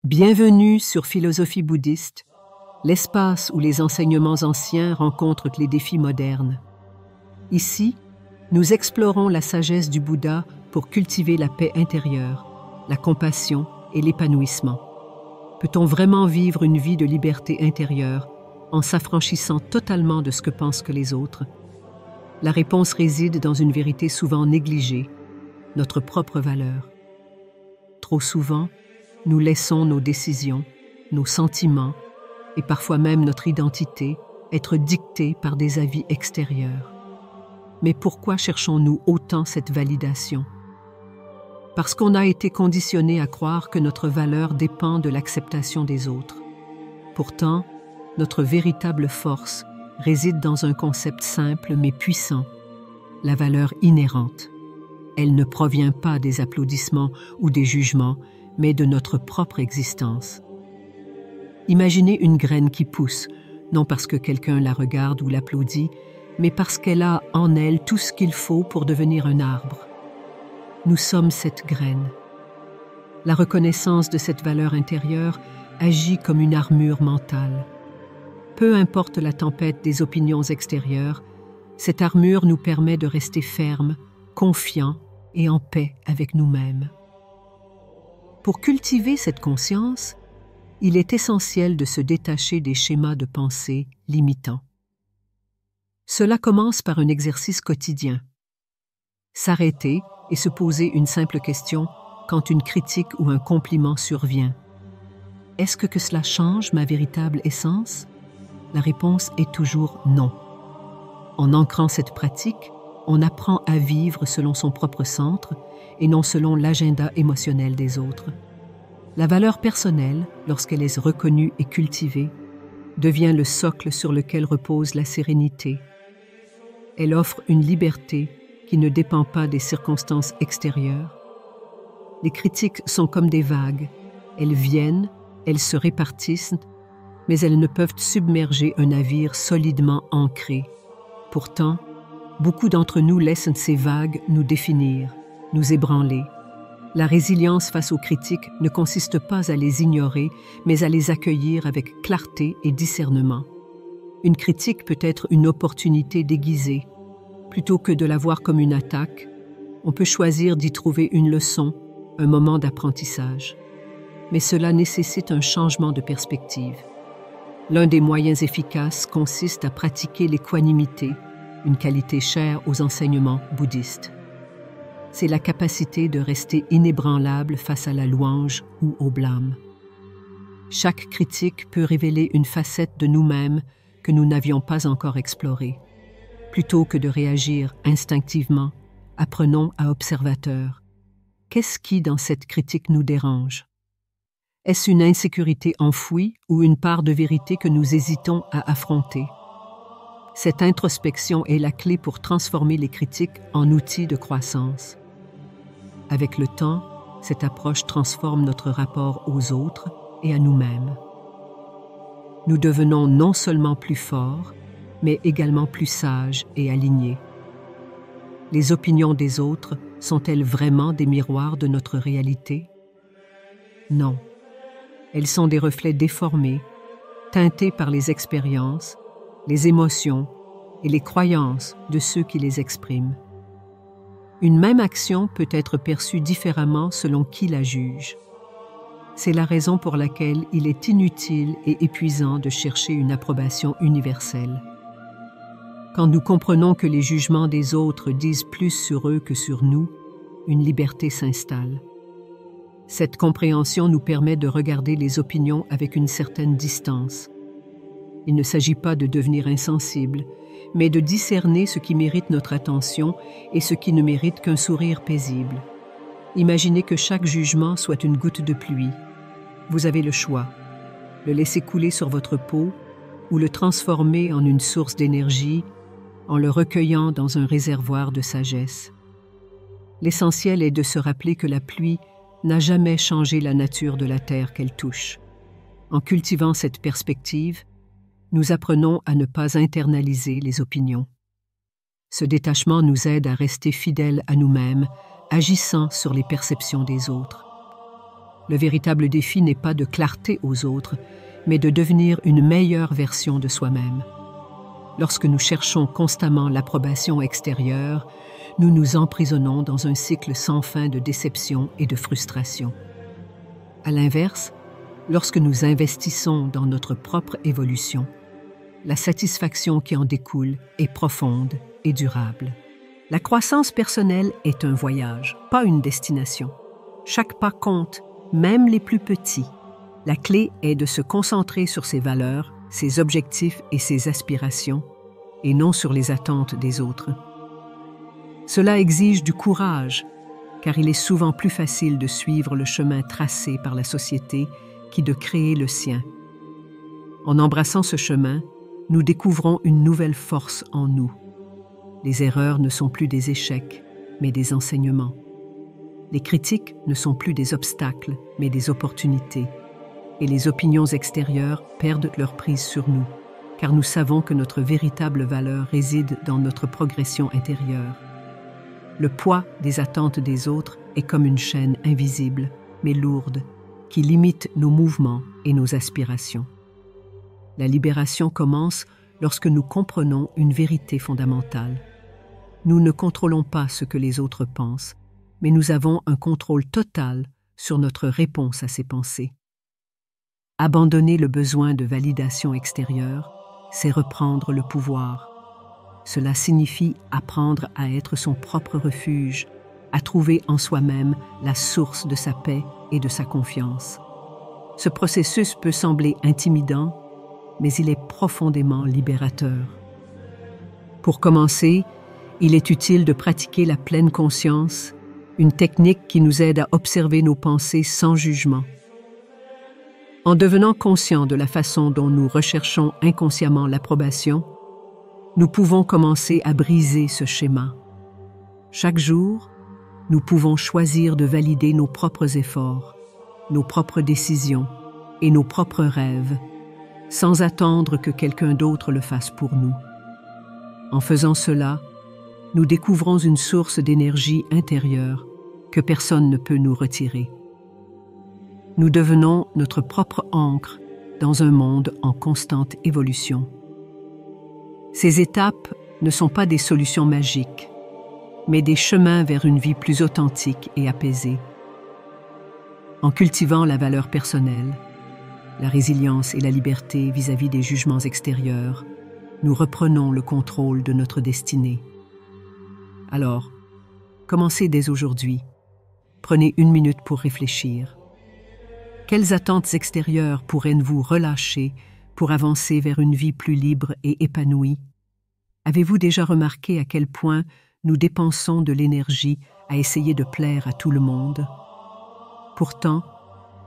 Bienvenue sur Philosophie bouddhiste, l'espace où les enseignements anciens rencontrent les défis modernes. Ici, nous explorons la sagesse du Bouddha pour cultiver la paix intérieure, la compassion et l'épanouissement. Peut-on vraiment vivre une vie de liberté intérieure en s'affranchissant totalement de ce que pensent que les autres? La réponse réside dans une vérité souvent négligée, notre propre valeur. Trop souvent, nous laissons nos décisions, nos sentiments et parfois même notre identité être dictés par des avis extérieurs. Mais pourquoi cherchons-nous autant cette validation? Parce qu'on a été conditionné à croire que notre valeur dépend de l'acceptation des autres. Pourtant, notre véritable force réside dans un concept simple mais puissant, la valeur inhérente. Elle ne provient pas des applaudissements ou des jugements, mais de notre propre existence. Imaginez une graine qui pousse, non parce que quelqu'un la regarde ou l'applaudit, mais parce qu'elle a en elle tout ce qu'il faut pour devenir un arbre. Nous sommes cette graine. La reconnaissance de cette valeur intérieure agit comme une armure mentale. Peu importe la tempête des opinions extérieures, cette armure nous permet de rester fermes, confiants et en paix avec nous-mêmes. Pour cultiver cette conscience, il est essentiel de se détacher des schémas de pensée limitants. Cela commence par un exercice quotidien. S'arrêter et se poser une simple question quand une critique ou un compliment survient. Est-ce que cela change ma véritable essence? La réponse est toujours non. En ancrant cette pratique, on apprend à vivre selon son propre centre et non selon l'agenda émotionnel des autres. La valeur personnelle, lorsqu'elle est reconnue et cultivée, devient le socle sur lequel repose la sérénité. Elle offre une liberté qui ne dépend pas des circonstances extérieures. Les critiques sont comme des vagues. Elles viennent, elles se répartissent, mais elles ne peuvent submerger un navire solidement ancré. Pourtant, beaucoup d'entre nous laissent ces vagues nous définir, nous ébranler. La résilience face aux critiques ne consiste pas à les ignorer, mais à les accueillir avec clarté et discernement. Une critique peut être une opportunité déguisée. Plutôt que de la voir comme une attaque, on peut choisir d'y trouver une leçon, un moment d'apprentissage. Mais cela nécessite un changement de perspective. L'un des moyens efficaces consiste à pratiquer l'équanimité, une qualité chère aux enseignements bouddhistes. C'est la capacité de rester inébranlable face à la louange ou au blâme. Chaque critique peut révéler une facette de nous-mêmes que nous n'avions pas encore explorée. Plutôt que de réagir instinctivement, apprenons à observateur. Qu'est-ce qui, dans cette critique, nous dérange? Est-ce une insécurité enfouie ou une part de vérité que nous hésitons à affronter? Cette introspection est la clé pour transformer les critiques en outils de croissance. Avec le temps, cette approche transforme notre rapport aux autres et à nous-mêmes. Nous devenons non seulement plus forts, mais également plus sages et alignés. Les opinions des autres sont-elles vraiment des miroirs de notre réalité? Non. Elles sont des reflets déformés, teintés par les expériences, les émotions et les croyances de ceux qui les expriment. Une même action peut être perçue différemment selon qui la juge. C'est la raison pour laquelle il est inutile et épuisant de chercher une approbation universelle. Quand nous comprenons que les jugements des autres disent plus sur eux que sur nous, une liberté s'installe. Cette compréhension nous permet de regarder les opinions avec une certaine distance. Il ne s'agit pas de devenir insensible, mais de discerner ce qui mérite notre attention et ce qui ne mérite qu'un sourire paisible. Imaginez que chaque jugement soit une goutte de pluie. Vous avez le choix, le laisser couler sur votre peau ou le transformer en une source d'énergie en le recueillant dans un réservoir de sagesse. L'essentiel est de se rappeler que la pluie n'a jamais changé la nature de la terre qu'elle touche. En cultivant cette perspective, nous apprenons à ne pas internaliser les opinions. Ce détachement nous aide à rester fidèles à nous-mêmes, agissant sur les perceptions des autres. Le véritable défi n'est pas de clarté aux autres, mais de devenir une meilleure version de soi-même. Lorsque nous cherchons constamment l'approbation extérieure, nous nous emprisonnons dans un cycle sans fin de déception et de frustration. À l'inverse, lorsque nous investissons dans notre propre évolution, la satisfaction qui en découle est profonde et durable. La croissance personnelle est un voyage, pas une destination. Chaque pas compte, même les plus petits. La clé est de se concentrer sur ses valeurs, ses objectifs et ses aspirations, et non sur les attentes des autres. Cela exige du courage, car il est souvent plus facile de suivre le chemin tracé par la société qui de créer le sien. En embrassant ce chemin, nous découvrons une nouvelle force en nous. Les erreurs ne sont plus des échecs, mais des enseignements. Les critiques ne sont plus des obstacles, mais des opportunités. Et les opinions extérieures perdent leur prise sur nous, car nous savons que notre véritable valeur réside dans notre progression intérieure. Le poids des attentes des autres est comme une chaîne invisible, mais lourde, qui limite nos mouvements et nos aspirations. La libération commence lorsque nous comprenons une vérité fondamentale. Nous ne contrôlons pas ce que les autres pensent, mais nous avons un contrôle total sur notre réponse à ces pensées. Abandonner le besoin de validation extérieure, c'est reprendre le pouvoir. Cela signifie apprendre à être son propre refuge, à trouver en soi-même la source de sa paix et de sa confiance. Ce processus peut sembler intimidant, mais il est profondément libérateur. Pour commencer, il est utile de pratiquer la pleine conscience, une technique qui nous aide à observer nos pensées sans jugement. En devenant conscients de la façon dont nous recherchons inconsciemment l'approbation, nous pouvons commencer à briser ce schéma. Chaque jour, nous pouvons choisir de valider nos propres efforts, nos propres décisions et nos propres rêves, sans attendre que quelqu'un d'autre le fasse pour nous. En faisant cela, nous découvrons une source d'énergie intérieure que personne ne peut nous retirer. Nous devenons notre propre ancre dans un monde en constante évolution. Ces étapes ne sont pas des solutions magiques, mais des chemins vers une vie plus authentique et apaisée. En cultivant la valeur personnelle, la résilience et la liberté vis-à-vis des jugements extérieurs, nous reprenons le contrôle de notre destinée. Alors, commencez dès aujourd'hui. Prenez 1 minute pour réfléchir. Quelles attentes extérieures pourraient-vous relâcher pour avancer vers une vie plus libre et épanouie? Avez-vous déjà remarqué à quel point nous dépensons de l'énergie à essayer de plaire à tout le monde? Pourtant,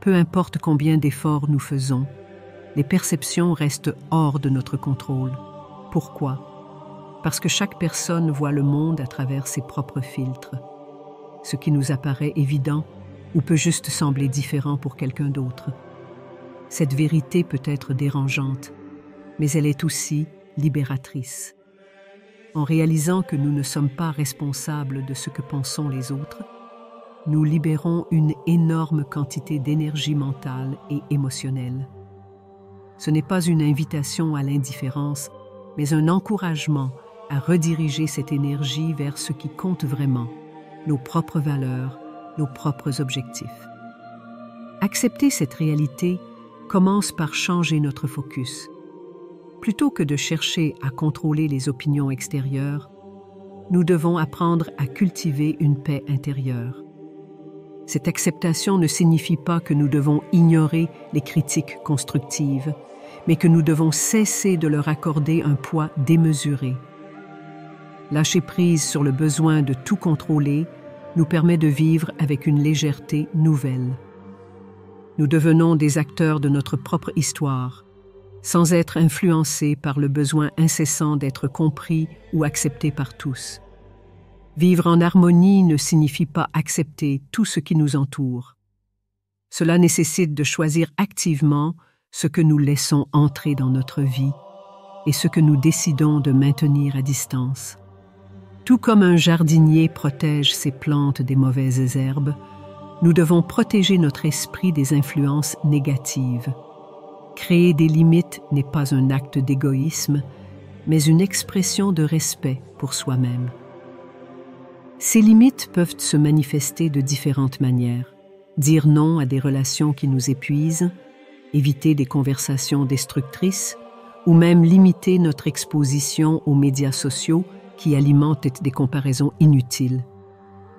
peu importe combien d'efforts nous faisons, les perceptions restent hors de notre contrôle. Pourquoi? Parce que chaque personne voit le monde à travers ses propres filtres. Ce qui nous apparaît évident ou peut juste sembler différent pour quelqu'un d'autre. Cette vérité peut être dérangeante, mais elle est aussi libératrice. En réalisant que nous ne sommes pas responsables de ce que pensons les autres, nous libérons une énorme quantité d'énergie mentale et émotionnelle. Ce n'est pas une invitation à l'indifférence, mais un encouragement à rediriger cette énergie vers ce qui compte vraiment, nos propres valeurs, nos propres objectifs. Accepter cette réalité commence par changer notre focus. Plutôt que de chercher à contrôler les opinions extérieures, nous devons apprendre à cultiver une paix intérieure. Cette acceptation ne signifie pas que nous devons ignorer les critiques constructives, mais que nous devons cesser de leur accorder un poids démesuré. Lâcher prise sur le besoin de tout contrôler nous permet de vivre avec une légèreté nouvelle. Nous devenons des acteurs de notre propre histoire, sans être influencés par le besoin incessant d'être compris ou accepté par tous. Vivre en harmonie ne signifie pas accepter tout ce qui nous entoure. Cela nécessite de choisir activement ce que nous laissons entrer dans notre vie et ce que nous décidons de maintenir à distance. Tout comme un jardinier protège ses plantes des mauvaises herbes, Nous devons protéger notre esprit des influences négatives. Créer des limites n'est pas un acte d'égoïsme, mais une expression de respect pour soi-même. Ces limites peuvent se manifester de différentes manières. Dire non à des relations qui nous épuisent, éviter des conversations destructrices, ou même limiter notre exposition aux médias sociaux qui alimentent des comparaisons inutiles.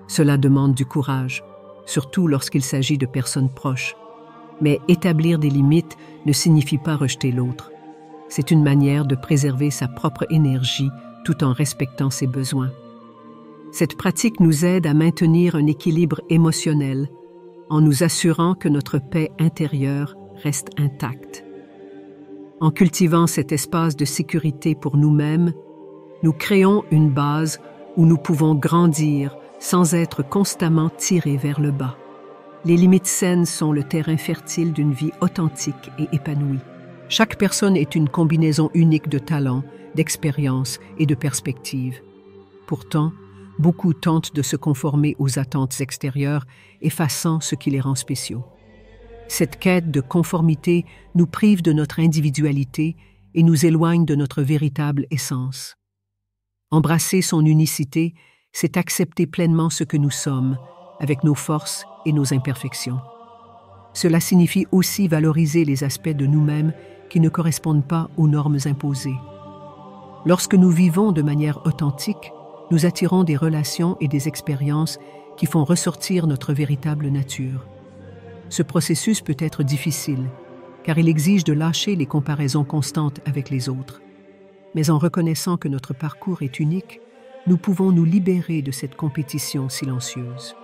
Cela demande du courage, surtout lorsqu'il s'agit de personnes proches. Mais établir des limites ne signifie pas rejeter l'autre. C'est une manière de préserver sa propre énergie tout en respectant ses besoins. Cette pratique nous aide à maintenir un équilibre émotionnel en nous assurant que notre paix intérieure reste intacte. En cultivant cet espace de sécurité pour nous-mêmes, nous créons une base où nous pouvons grandir sans être constamment tirés vers le bas. Les limites saines sont le terrain fertile d'une vie authentique et épanouie. Chaque personne est une combinaison unique de talents, d'expériences et de perspectives. Pourtant, beaucoup tentent de se conformer aux attentes extérieures, effaçant ce qui les rend spéciaux. Cette quête de conformité nous prive de notre individualité et nous éloigne de notre véritable essence. Embrasser son unicité, c'est accepter pleinement ce que nous sommes, avec nos forces et nos imperfections. Cela signifie aussi valoriser les aspects de nous-mêmes qui ne correspondent pas aux normes imposées. Lorsque nous vivons de manière authentique, nous attirons des relations et des expériences qui font ressortir notre véritable nature. Ce processus peut être difficile, car il exige de lâcher les comparaisons constantes avec les autres. Mais en reconnaissant que notre parcours est unique, nous pouvons nous libérer de cette compétition silencieuse.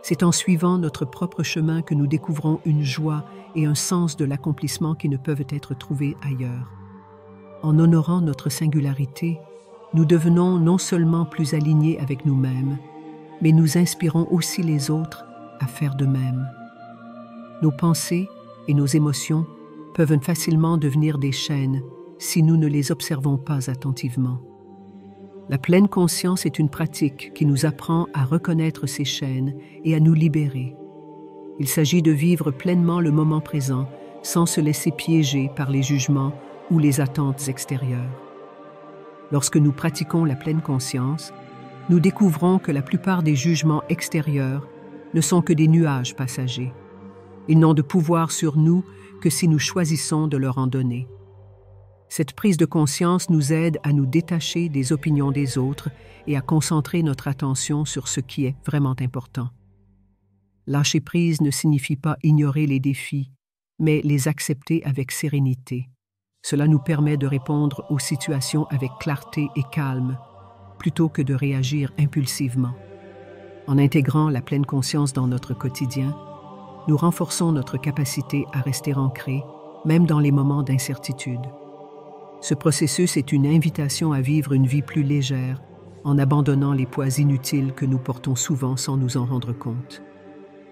C'est en suivant notre propre chemin que nous découvrons une joie et un sens de l'accomplissement qui ne peuvent être trouvés ailleurs. En honorant notre singularité, nous devenons non seulement plus alignés avec nous-mêmes, mais nous inspirons aussi les autres à faire de même. Nos pensées et nos émotions peuvent facilement devenir des chaînes si nous ne les observons pas attentivement. La pleine conscience est une pratique qui nous apprend à reconnaître ces chaînes et à nous libérer. Il s'agit de vivre pleinement le moment présent sans se laisser piéger par les jugements ou les attentes extérieures. Lorsque nous pratiquons la pleine conscience, nous découvrons que la plupart des jugements extérieurs ne sont que des nuages passagers. Ils n'ont de pouvoir sur nous que si nous choisissons de leur en donner. Cette prise de conscience nous aide à nous détacher des opinions des autres et à concentrer notre attention sur ce qui est vraiment important. Lâcher prise ne signifie pas ignorer les défis, mais les accepter avec sérénité. Cela nous permet de répondre aux situations avec clarté et calme, plutôt que de réagir impulsivement. En intégrant la pleine conscience dans notre quotidien, nous renforçons notre capacité à rester ancrés, même dans les moments d'incertitude. Ce processus est une invitation à vivre une vie plus légère, en abandonnant les poids inutiles que nous portons souvent sans nous en rendre compte.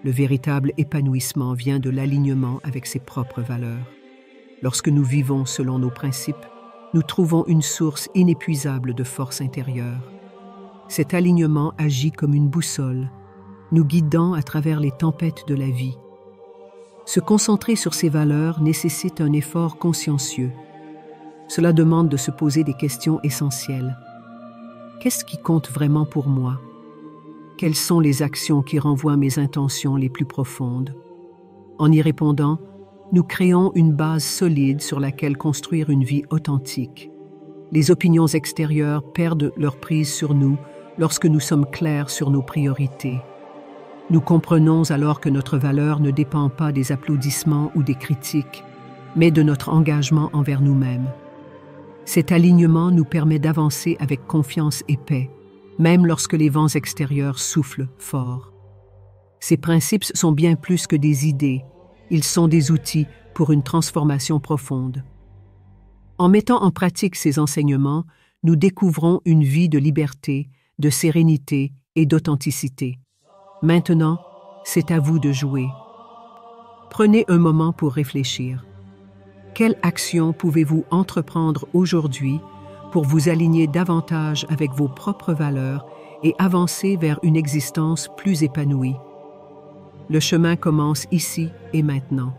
Le véritable épanouissement vient de l'alignement avec ses propres valeurs. Lorsque nous vivons selon nos principes, nous trouvons une source inépuisable de force intérieure. Cet alignement agit comme une boussole, nous guidant à travers les tempêtes de la vie. Se concentrer sur ces valeurs nécessite un effort consciencieux. Cela demande de se poser des questions essentielles. Qu'est-ce qui compte vraiment pour moi? Quelles sont les actions qui renvoient mes intentions les plus profondes? En y répondant, nous créons une base solide sur laquelle construire une vie authentique. Les opinions extérieures perdent leur prise sur nous lorsque nous sommes clairs sur nos priorités. Nous comprenons alors que notre valeur ne dépend pas des applaudissements ou des critiques, mais de notre engagement envers nous-mêmes. Cet alignement nous permet d'avancer avec confiance et paix, même lorsque les vents extérieurs soufflent fort. Ces principes sont bien plus que des idées, ils sont des outils pour une transformation profonde. En mettant en pratique ces enseignements, nous découvrons une vie de liberté, de sérénité et d'authenticité. Maintenant, c'est à vous de jouer. Prenez un moment pour réfléchir. Quelle action pouvez-vous entreprendre aujourd'hui pour vous aligner davantage avec vos propres valeurs et avancer vers une existence plus épanouie? Le chemin commence ici et maintenant.